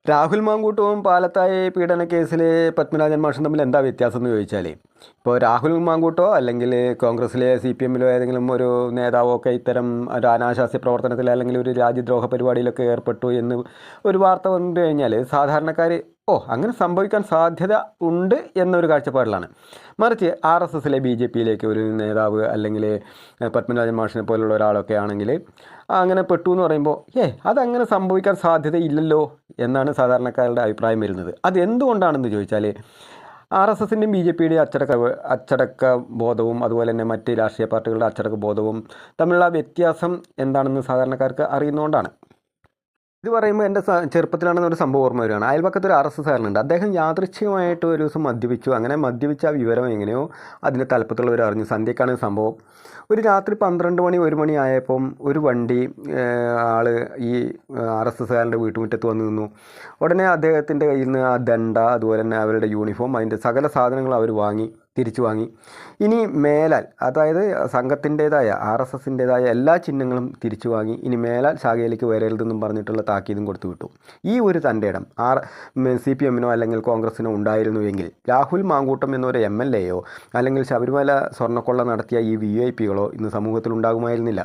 രാഹുൽ മാങ്കൂട്ടവും പാലത്തായി പീഡന കേസിൽ പത്മനാഭൻ മാഷും തമ്മിൽ എന്താ വ്യത്യാസം എന്ന് ചോദിച്ചാൽ, ഇപ്പോൾ രാഹുൽ മാങ്കൂട്ടോ അല്ലെങ്കിൽ കോൺഗ്രസ്സിലെ CPM-ലോ ഏതെങ്കിലും ഒരു നേതാവോ ഒക്കെ ഇത്തരം ഒരു അനാശാസ്യ പ്രവർത്തനത്തിൽ അല്ലെങ്കിൽ ഒരു രാജ്യദ്രോഹ പരിപാടിയിലൊക്കെ ഏർപ്പെട്ടു എന്ന് ഒരു വാർത്ത വന്നു കഴിഞ്ഞാൽ സാധാരണക്കാർ അങ്ങനെ സംഭവിക്കാൻ സാധ്യത ഉണ്ട് എന്നൊരു കാഴ്ചപ്പാടിലാണ്. മറിച്ച് RSSലെ BJPയിലേക്ക് ഒരു നേതാവ് അല്ലെങ്കിൽ പത്മനാഭൻ മാഷിനെ പോലുള്ള ഒരാളൊക്കെ ആണെങ്കിൽ അങ്ങനെ പെട്ടു എന്ന് പറയുമ്പോൾ അതങ്ങനെ സംഭവിക്കാൻ സാധ്യതയില്ലല്ലോ എന്നാണ് സാധാരണക്കാരുടെ അഭിപ്രായം വരുന്നത്. അത് എന്തുകൊണ്ടാണെന്ന് ചോദിച്ചാൽ, RSSൻ്റെയും BJPയുടെയും അച്ചടക്ക ബോധവും അതുപോലെ തന്നെ മറ്റ് രാഷ്ട്രീയ പാർട്ടികളുടെ അച്ചടക്ക ബോധവും തമ്മിലുള്ള വ്യത്യാസം എന്താണെന്ന് സാധാരണക്കാർക്ക് അറിയുന്നതുകൊണ്ടാണ്. ഇത് പറയുമ്പോൾ എൻ്റെ ചെറുപ്പത്തിലാണെന്ന് ഒരു സംഭവം ഓർമ്മ വരികയാണ്. അയൽപക്കത്തൊരു RSSകാരനുണ്ട്. അദ്ദേഹം യാദൃച്ഛികമായിട്ട് ഒരു ദിവസം മദ്യപിച്ചു. അങ്ങനെ മദ്യപിച്ച ആ വിവരം എങ്ങനെയോ അതിൻ്റെ തലപ്പത്തുള്ളവർ അറിഞ്ഞു. സന്ധ്യക്കാണ് സംഭവം. ഒരു രാത്രി 12 മണി 1 മണി ആയപ്പം ഒരു വണ്ടി ആൾ ഈ RSSകാരൻ്റെ വീട്ടുമുറ്റത്ത് വന്ന് നിന്നു. ഉടനെ അദ്ദേഹത്തിൻ്റെ കയ്യിൽ നിന്ന് ആ ദണ്ഡ, അതുപോലെ തന്നെ അവരുടെ യൂണിഫോം, അതിൻ്റെ സകല സാധനങ്ങളും അവർ തിരിച്ചു വാങ്ങി. ഇനി മേലാൽ, അതായത് സംഘത്തിൻ്റേതായ RSSൻ്റേതായ എല്ലാ ചിഹ്നങ്ങളും തിരിച്ചു വാങ്ങി, ഇനി മേലാൽ ശാഖയിലേക്ക് വരരുതെന്നും പറഞ്ഞിട്ടുള്ള താക്കീതും കൊടുത്തു വിട്ടു. ഈ ഒരു തൻ്റെ ഇടം CPM-നോ അല്ലെങ്കിൽ കോൺഗ്രസ്സിനോ ഉണ്ടായിരുന്നുവെങ്കിൽ രാഹുൽ മാങ്കൂട്ടം എന്നൊരു MLA യോ അല്ലെങ്കിൽ ശബരിമല സ്വർണ്ണക്കൊള്ള നടത്തിയ ഈ VIP കളോ ഇന്ന് സമൂഹത്തിൽ ഉണ്ടാകുമായിരുന്നില്ല.